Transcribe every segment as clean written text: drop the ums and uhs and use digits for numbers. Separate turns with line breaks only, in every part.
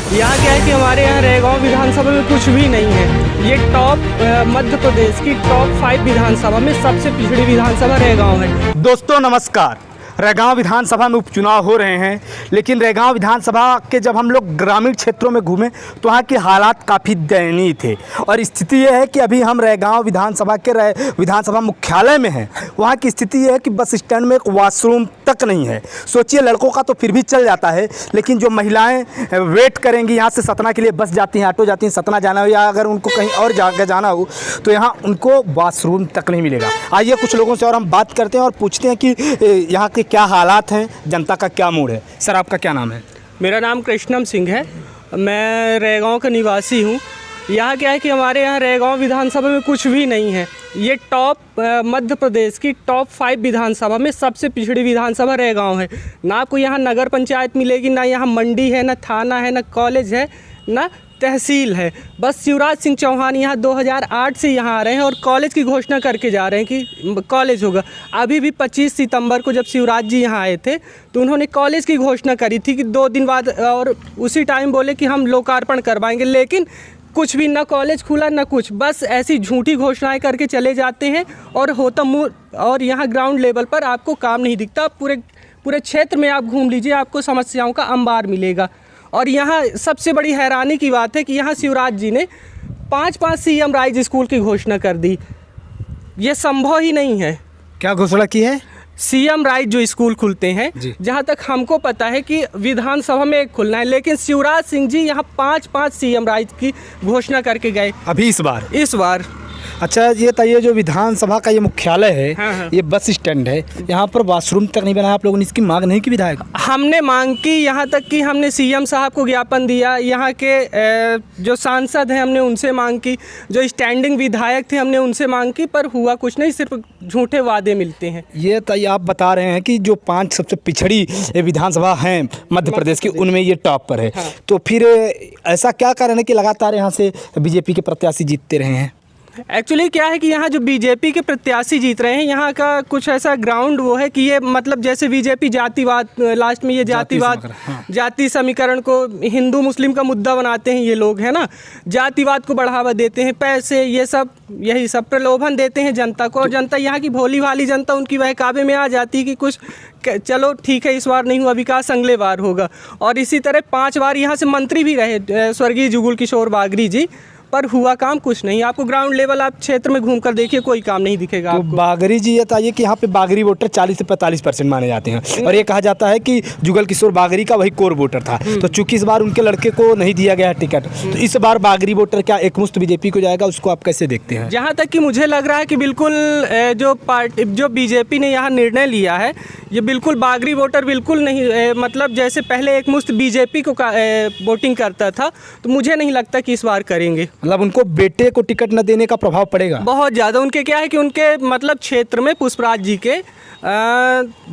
यहाँ क्या है कि हमारे यहाँ रैगांव विधानसभा में कुछ भी नहीं है। ये टॉप मध्य प्रदेश की टॉप 5 विधानसभा में सबसे पिछड़ी विधानसभा रैगांव है।
दोस्तों नमस्कार। रैगांव विधानसभा में उपचुनाव हो रहे हैं, लेकिन रैगांव विधानसभा के जब हम लोग ग्रामीण क्षेत्रों में घूमे तो वहाँ के हालात काफ़ी दयनीय थे। और स्थिति ये है कि अभी हम रैगांव विधानसभा के विधानसभा मुख्यालय में हैं। वहाँ की स्थिति ये है कि बस स्टैंड में एक वॉशरूम तक नहीं है। सोचिए, लड़कों का तो फिर भी चल जाता है, लेकिन जो महिलाएँ वेट करेंगी, यहाँ से सतना के लिए बस जाती हैं, ऑटो जाती हैं, सतना जाना हो या अगर उनको कहीं और जाना हो तो यहाँ उनको वॉशरूम तक नहीं मिलेगा। आइए कुछ लोगों से और हम बात करते हैं और पूछते हैं कि यहाँ के क्या हालात हैं, जनता का क्या मूड है। सर, आपका क्या नाम है?
मेरा नाम कृष्णम सिंह है। मैं रैगांव का निवासी हूँ। यहाँ क्या है कि हमारे यहाँ रैगांव विधानसभा में कुछ भी नहीं है। ये टॉप मध्य प्रदेश की टॉप 5 विधानसभा में सबसे पिछड़ी विधानसभा रैगांव है। ना आपको यहाँ नगर पंचायत मिलेगी, ना यहाँ मंडी है, ना थाना है, ना कॉलेज है, ना तहसील है। बस शिवराज सिंह चौहान यहाँ 2008 से यहाँ आ रहे हैं और कॉलेज की घोषणा करके जा रहे हैं कि कॉलेज होगा। अभी भी 25 सितंबर को जब शिवराज जी यहाँ आए थे तो उन्होंने कॉलेज की घोषणा करी थी कि 2 दिन बाद, और उसी टाइम बोले कि हम लोकार्पण करवाएंगे, लेकिन कुछ भी, ना कॉलेज खुला ना कुछ। बस ऐसी झूठी घोषणाएं करके चले जाते हैं और होता और यहाँ ग्राउंड लेवल पर आपको काम नहीं दिखता। पूरे क्षेत्र में आप घूम लीजिए, आपको समस्याओं का अंबार मिलेगा। और यहाँ सबसे बड़ी हैरानी की बात है कि यहाँ शिवराज जी ने 5 सीएम राइज स्कूल की घोषणा कर दी। ये संभव ही नहीं है।
क्या घोषणा की है?
सीएम राइज जो स्कूल खुलते हैं, जहाँ तक हमको पता है कि विधानसभा में एक खुलना है, लेकिन शिवराज सिंह जी यहाँ 5 सीएम राइज की घोषणा करके गए
अभी इस बार। अच्छा, ये बताइए, जो विधानसभा का ये मुख्यालय है,
हाँ।
ये बस स्टैंड है, यहाँ पर वॉशरूम तक नहीं बना। आप लोगों ने इसकी मांग नहीं की विधायक?
हमने मांग की, यहाँ तक कि हमने सीएम साहब को ज्ञापन दिया। यहाँ के जो सांसद हैं हमने उनसे मांग की, जो स्टैंडिंग विधायक थे हमने उनसे मांग की, पर हुआ कुछ नहीं, सिर्फ झूठे वादे मिलते हैं।
ये तो आप बता रहे हैं कि जो 5 सबसे पिछड़ी विधानसभा हैं मध्य प्रदेश की, उनमें ये टॉप पर है।
हाँ।
तो फिर ऐसा क्या कारण है कि लगातार यहाँ से बीजेपी के प्रत्याशी जीतते रहे हैं?
एक्चुअली क्या है कि यहाँ जो बीजेपी के प्रत्याशी जीत रहे हैं, यहाँ का कुछ ऐसा ग्राउंड वो है कि ये मतलब जैसे बीजेपी जातिवाद, लास्ट में ये जातिवाद, जाति समीकरण को हिंदू मुस्लिम का मुद्दा बनाते हैं ये लोग, है ना। जातिवाद को बढ़ावा देते हैं, पैसे, ये सब, यही सब प्रलोभन देते हैं जनता को। और जनता, यहाँ की भोली भाली जनता, उनकी बहकावे में आ जाती है कि कुछ चलो ठीक है, इस बार नहीं हुआ विकास, अगले बार होगा। और इसी तरह 5 बार यहाँ से मंत्री भी रहे स्वर्गीय जुगल किशोर बागरी जी, पर हुआ काम कुछ नहीं। आपको ग्राउंड लेवल आप क्षेत्र में घूमकर देखिए, कोई काम नहीं दिखेगा
तो
आपको।
बागरी जी, ये बताइए कि यहाँ पे बागरी वोटर 40 से 45% माने जाते हैं, और ये कहा जाता है कि जुगल किशोर बागरी का वही कोर वोटर था। तो चूंकि इस बार उनके लड़के को नहीं दिया गया है टिकट, तो इस बार बागरी वोटर क्या एकमुश्त बीजेपी को जाएगा? उसको आप कैसे देखते हैं?
जहाँ तक कि मुझे लग रहा है कि बिल्कुल जो बीजेपी ने यहाँ निर्णय लिया है, ये बिल्कुल बागरी वोटर बिल्कुल नहीं, मतलब जैसे पहले एकमुश्त बीजेपी को वोटिंग करता था, तो मुझे नहीं लगता कि इस बार करेंगे।
मतलब उनको बेटे को टिकट न देने का प्रभाव पड़ेगा
बहुत ज़्यादा। उनके क्या है कि उनके मतलब क्षेत्र में पुष्पराज जी के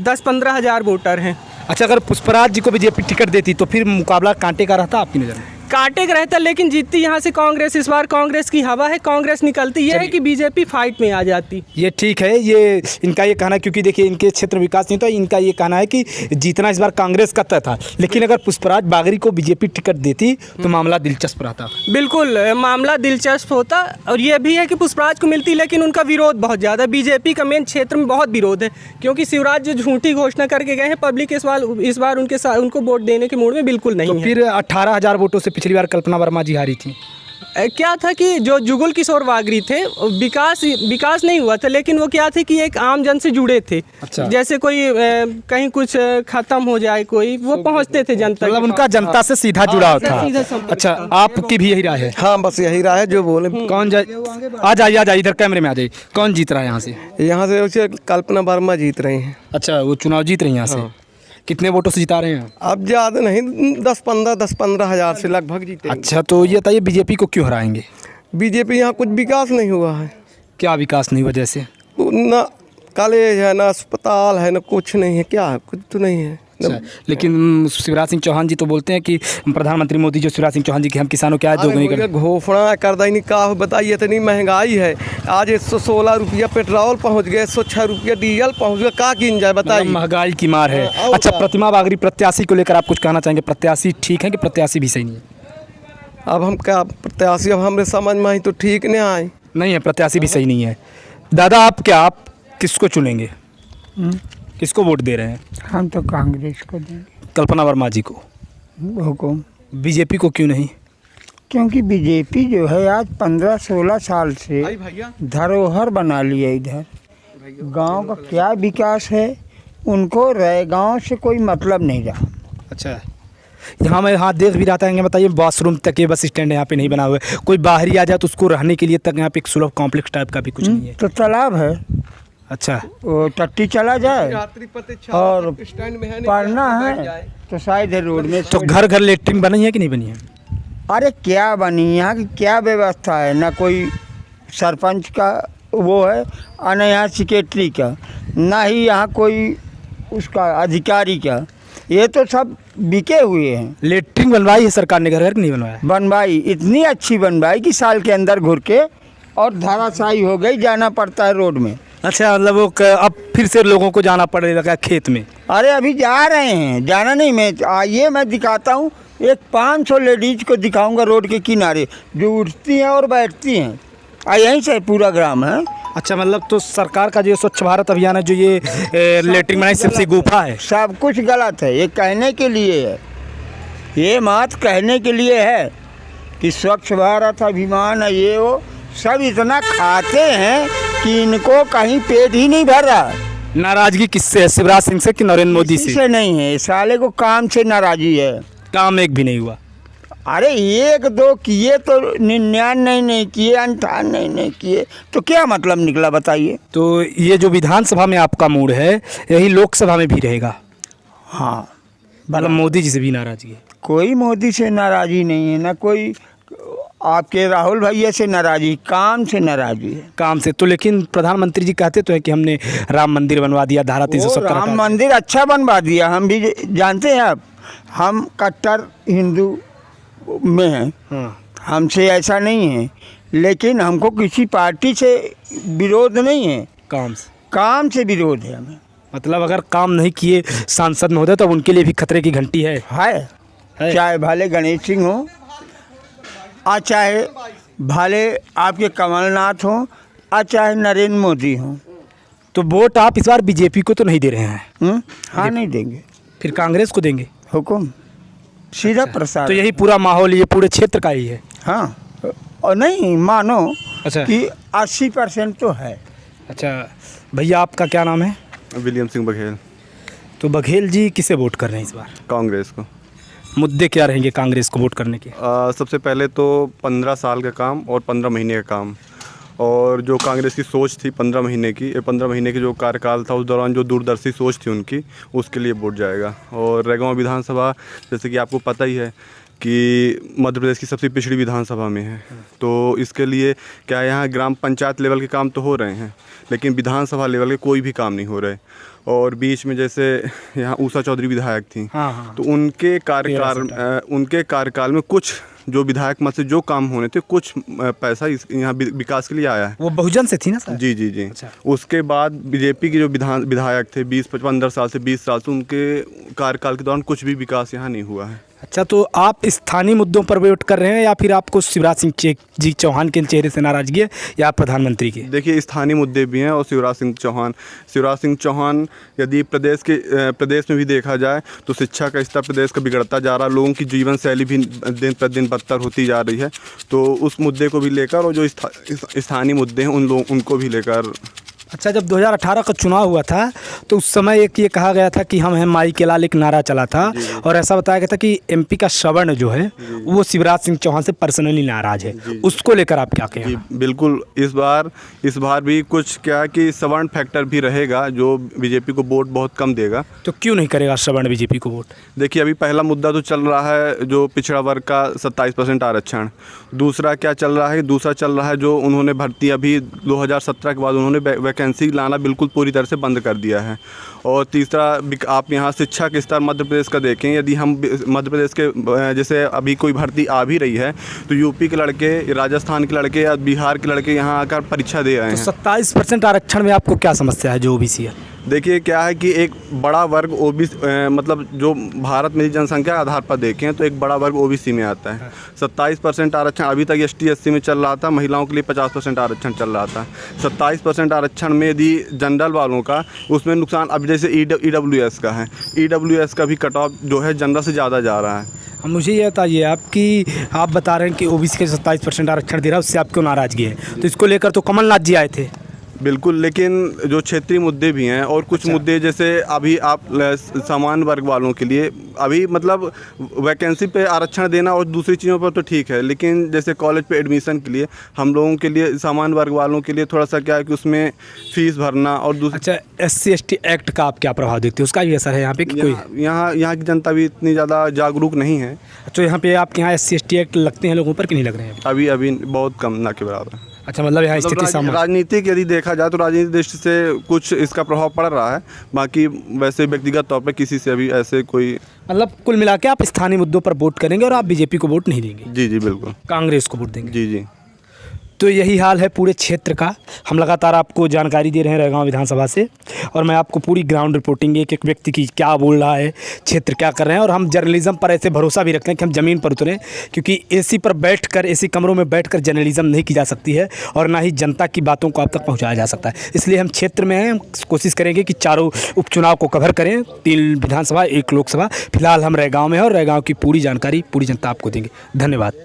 10-15 हज़ार वोटर हैं।
अच्छा, अगर पुष्पराज जी को बीजेपी टिकट देती तो फिर मुकाबला कांटे का रहता आपकी नज़र में?
कांटे का रहता, लेकिन जीतती यहाँ से कांग्रेस। इस बार कांग्रेस की हवा है, कांग्रेस निकलती। ये है कि बीजेपी फाइट में आ जाती।
ये ठीक है, ये इनका ये कहना है, क्योंकि देखिए इनके क्षेत्र विकास नहीं, तो इनका ये कहना है कि जीतना इस बार कांग्रेस का तय था। लेकिन अगर पुष्पराज बागरी को बीजेपी टिकट देती तो मामला दिलचस्प रहता।
बिल्कुल मामला दिलचस्प होता। और ये भी है कि पुष्पराज को मिलती, लेकिन उनका विरोध बहुत ज़्यादा, बीजेपी का मेन क्षेत्र में बहुत विरोध है, क्योंकि शिवराज जो झूठी घोषणा करके गए हैं, पब्लिक इस बार उनको वोट देने के मूड में बिल्कुल नहीं है।
फिर 18,000 वोटों से पिछली बार कल्पना वर्मा जी हारी थी।
क्या था कि जो जुगल किशोर बागरी थे, विकास नहीं हुआ था, लेकिन वो क्या थे कि एक आम जन से जुड़े थे।
अच्छा।
जैसे कोई कहीं कुछ खत्म हो जाए, कोई वो पहुंचते थे जनता,
मतलब उनका जनता से सीधा जुड़ाव था। अच्छा, आपकी भी यही राय है?
हाँ, बस यही राय है जो बोले।
कौन जाए? आ जाइए इधर कैमरे में आ जाइए। कौन जीत रहा है यहाँ से?
कल्पना वर्मा जीत रही हैं।
अच्छा, वो चुनाव जीत रही हैं यहाँ से। कितने वोटों से जिता रहे हैं?
अब ज़्यादा नहीं, 10-15 हज़ार से लगभग जीते।
अच्छा, तो ये बताइए बीजेपी को क्यों हराएंगे?
बीजेपी यहाँ कुछ विकास नहीं हुआ है।
क्या विकास नहीं हुआ? जैसे
ना कॉलेज है, ना अस्पताल है, ना कुछ नहीं है। क्या है? कुछ तो नहीं है।
अच्छा, लेकिन शिवराज सिंह चौहान जी तो बोलते हैं कि प्रधानमंत्री मोदी जो शिवराज सिंह चौहान जी की हम किसानों क्या दोगुनी कर
घोषणा कर दी, का बताइए, इतनी महंगाई है। आज 116 रुपया पेट्रोल पहुंच गए, 106 रुपया डीजल पहुंच गया, का किन जाए बताइए?
महंगाई की मार है। अच्छा, प्रतिमा बागरी प्रत्याशी को लेकर आप कुछ कहना चाहेंगे? प्रत्याशी ठीक है कि प्रत्याशी भी सही नहीं है?
अब हम क्या प्रत्याशी, अब हमें समझ में आई तो ठीक नहीं आए।
नहीं है, प्रत्याशी भी सही नहीं है। दादा आप किसको चुनेंगे, किसको वोट दे रहे हैं?
हम तो कांग्रेस को देंगे।
कल्पना वर्मा जी को?
हुकुम।
बीजेपी को क्यों नहीं?
क्योंकि बीजेपी जो है आज 15-16 साल से धरोहर बना लिया इधर। गांव का क्या विकास है, उनको गांव से कोई मतलब नहीं रहा।
अच्छा, यहाँ मैं देख भी रहा था, बताइए बाथरूम तक के बस स्टैंड यहाँ पे नहीं बना हुआ है। कोई बाहरी आ जाए तो उसको रहने के लिए तक यहाँ पे एक सुलभ कॉम्प्लेक्स टाइप का भी कुछ नहीं है।
तो तालाब है,
अच्छा,
वो टट्टी चला जाए और पढ़ना है तो शायद रोड में।
तो घर घर लेटरिन बनी है कि नहीं बनी है?
अरे क्या बनी, यहाँ की क्या व्यवस्था है, ना कोई सरपंच का वो है और न यहाँ सेक्रेटरी का, ना ही यहाँ कोई उसका अधिकारी का, ये तो सब बिके हुए हैं।
लेटरिन बनवाई है सरकार ने, घर घर नहीं बनवाया?
बनवाई, इतनी अच्छी बनवाई कि साल के अंदर घुर के और धाराशायी हो गई, जाना पड़ता है रोड में।
अच्छा, मतलब वो अब फिर से लोगों को जाना पड़ लगा खेत में?
अरे अभी जा रहे हैं, जाना नहीं, मैं आइए मैं दिखाता हूँ। एक 500 लेडीज को दिखाऊंगा रोड के किनारे जो उठती हैं और बैठती हैं, यहीं से पूरा ग्राम है।
अच्छा, मतलब तो सरकार का जो स्वच्छ भारत अभियान है, जो ये लेटरिन बनाई, सिर्फ गुफा है?
सब कुछ गलत है, ये कहने के लिए है, ये बात कहने के लिए है कि स्वच्छ भारत अभियान है ये वो, सब इतना खाते हैं कि इनको कहीं पेट ही नहीं भर रहा।
नाराजगी किससे है, शिवराज सिंह से कि नरेंद्र मोदी
किसी
से?
से नहीं है, साले को काम से नाराजी है।
काम एक भी नहीं हुआ?
अरे 1-2 किए तो 99 नहीं किए, 98 नहीं किए, तो क्या मतलब निकला बताइए।
तो ये जो विधानसभा में आपका मूड है, यही लोकसभा में भी रहेगा?
हाँ,
मतलब मोदी जी से भी नाराजगी है?
कोई मोदी से नाराजी नहीं है, ना कोई आपके राहुल भैया से नाराजी, काम से नाराजी है।
काम से तो, लेकिन प्रधानमंत्री जी कहते तो है कि हमने राम मंदिर बनवा दिया, धारा 370
राम मंदिर अच्छा बनवा दिया, हम भी जानते हैं। अब हम कट्टर हिंदू में हैं, हमसे ऐसा नहीं है, लेकिन हमको किसी पार्टी से विरोध नहीं है, काम से विरोध है हमें।
मतलब अगर काम नहीं किए सांसद महोदय तो उनके लिए भी खतरे की घंटी है?
चाहे भले गणेश सिंह हो, और चाहे भले आपके कमलनाथ हो, और चाहे नरेंद्र मोदी हो।
तो वोट आप इस बार बीजेपी को तो नहीं दे रहे हैं?
हाँ, नहीं देंगे।
फिर कांग्रेस को देंगे?
हुकुम, सीधा
अच्छा,
प्रसार।
तो यही पूरा माहौल ये पूरे क्षेत्र का ही है?
हाँ, और नहीं मानो
अच्छा
कि 80% तो है।
अच्छा भैया, आपका क्या नाम है?
विलियम सिंह बघेल।
तो बघेल जी किसे वोट कर रहे हैं इस बार?
कांग्रेस को।
मुद्दे क्या रहेंगे कांग्रेस को वोट करने के?
सबसे पहले तो 15 साल का काम और 15 महीने का काम, और जो कांग्रेस की सोच थी 15 महीने की, 15 महीने की जो कार्यकाल था उस दौरान जो दूरदर्शी सोच थी उनकी, उसके लिए वोट जाएगा। और रैगांव विधानसभा जैसे कि आपको पता ही है कि मध्य प्रदेश की सबसे पिछड़ी विधानसभा में है, तो इसके लिए क्या यहाँ ग्राम पंचायत लेवल के काम तो हो रहे हैं, लेकिन विधानसभा लेवल के कोई भी काम नहीं हो रहे। और बीच में जैसे यहाँ ऊषा चौधरी विधायक थी, तो उनके कार्यकाल में कुछ जो विधायक मत से जो काम होने थे, कुछ पैसा यहाँ विकास के लिए आया है।
वो बहुजन से थी ना सर?
जी जी जी।
अच्छा।
उसके बाद बीजेपी के जो विधायक थे 15 साल से 20 साल से, उनके कार्यकाल के दौरान कुछ भी विकास यहाँ नहीं हुआ है।
अच्छा, तो आप स्थानीय मुद्दों पर वोट कर रहे हैं या फिर आपको शिवराज सिंह जी चौहान के चेहरे से नाराजगी है या प्रधानमंत्री की?
देखिए, स्थानीय मुद्दे भी हैं और शिवराज सिंह चौहान यदि प्रदेश में भी देखा जाए तो शिक्षा का स्तर प्रदेश का बिगड़ता जा रहा है, लोगों की जीवन शैली भी दिन प्रतिदिन बदतर होती जा रही है, तो उस मुद्दे को भी लेकर और जो स्थानीय मुद्दे हैं उनको भी लेकर।
अच्छा, जब 2018 का चुनाव हुआ था तो उस समय ये कहा गया था कि हम हैं माई के लाल, एक नारा चला था, और ऐसा बताया गया था कि एमपी का श्रवण जो है वो शिवराज सिंह चौहान से पर्सनली नाराज है, उसको लेकर आप क्या कहें?
बिल्कुल, इस बार भी कुछ क्या कि श्रवण फैक्टर भी रहेगा जो बीजेपी को वोट बहुत कम देगा।
तो क्यों नहीं करेगा श्रवण बीजेपी को वोट?
देखिए, अभी पहला मुद्दा तो चल रहा है जो पिछड़ा वर्ग का 27% आरक्षण। दूसरा क्या चल रहा है? दूसरा चल रहा है जो उन्होंने भर्ती अभी 2017 के बाद उन्होंने वैकेंसी लाना बिल्कुल पूरी तरह से बंद कर दिया है। और तीसरा, आप यहाँ शिक्षा के स्तर मध्य प्रदेश का देखें, यदि हम मध्य प्रदेश के जैसे अभी कोई भर्ती आ भी रही है तो यूपी के लड़के, राजस्थान के लड़के या बिहार के लड़के यहाँ आकर परीक्षा दे रहे हैं।
तो 27% आरक्षण में आपको क्या समस्या है जो ओबीसी है?
देखिए क्या है कि एक बड़ा वर्ग ओबीसी मतलब जो भारत में जनसंख्या के आधार पर देखें तो एक बड़ा वर्ग ओबीसी में आता है। 27% आरक्षण अभी तक एसटी एससी में चल रहा था, महिलाओं के लिए 50% आरक्षण चल रहा था। 27% आरक्षण में यदि जनरल वालों का उसमें नुकसान, अब जैसे ईडब्ल्यूएस का है, ईडब्ल्यूएस का भी कट ऑफ जो है जनरल से ज़्यादा जा रहा है।
अब मुझे ये बताइए आप बता रहे हैं कि ओबीसी के 27% आरक्षण दे रहा है, उससे आप क्यों नाराज़गी है? तो इसको लेकर तो कमलनाथ जी आए थे।
बिल्कुल, लेकिन जो क्षेत्रीय मुद्दे भी हैं और कुछ मुद्दे जैसे अभी आप सामान्य वर्ग वालों के लिए अभी मतलब वैकेंसी पे आरक्षण देना और दूसरी चीज़ों पर तो ठीक है, लेकिन जैसे कॉलेज पे एडमिशन के लिए हम लोगों के लिए सामान्य वर्ग वालों के लिए थोड़ा सा क्या है कि उसमें फ़ीस भरना और
अच्छा, SC ST एक्ट का आप क्या प्रभाव देखते हो? उसका भी असर है यहाँ पे कि कोई?
यहाँ की जनता भी इतनी ज़्यादा जागरूक नहीं है।
तो यहाँ पे आपके यहाँ SC ST एक्ट लगते हैं लोगों पर कि नहीं लग रहे हैं?
अभी बहुत कम, ना के बराबर है।
अच्छा, मतलब यहाँ स्थिति सामान्य।
राजनीतिक यदि देखा जाए तो राजनीतिक दृष्टि से कुछ इसका प्रभाव पड़ रहा है, बाकी वैसे व्यक्तिगत तौर पर किसी से अभी ऐसे कोई,
मतलब कुल मिला के आप स्थानीय मुद्दों पर वोट करेंगे और आप बीजेपी को वोट नहीं देंगे?
जी बिल्कुल,
कांग्रेस को वोट देंगे?
जी।
तो यही हाल है पूरे क्षेत्र का। हम लगातार आपको जानकारी दे रहे हैं रैगांव विधानसभा से, और मैं आपको पूरी ग्राउंड रिपोर्टिंग एक एक व्यक्ति की क्या बोल रहा है, क्षेत्र क्या कर रहे हैं, और हम जर्नलिज्म पर ऐसे भरोसा भी रखते हैं कि हम ज़मीन पर उतरें, क्योंकि एसी पर बैठकर, एसी कमरों में बैठकर जर्नलिज्म नहीं की जा सकती है और ना ही जनता की बातों को आप तक पहुँचाया जा सकता है। इसलिए हम क्षेत्र में हैं, हम कोशिश करेंगे कि चारों उपचुनाव को कवर करें, 3 विधानसभा 1 लोकसभा। फिलहाल हम रैगांव में हैं और रैगांव की पूरी जानकारी पूरी जनता आपको देंगे। धन्यवाद।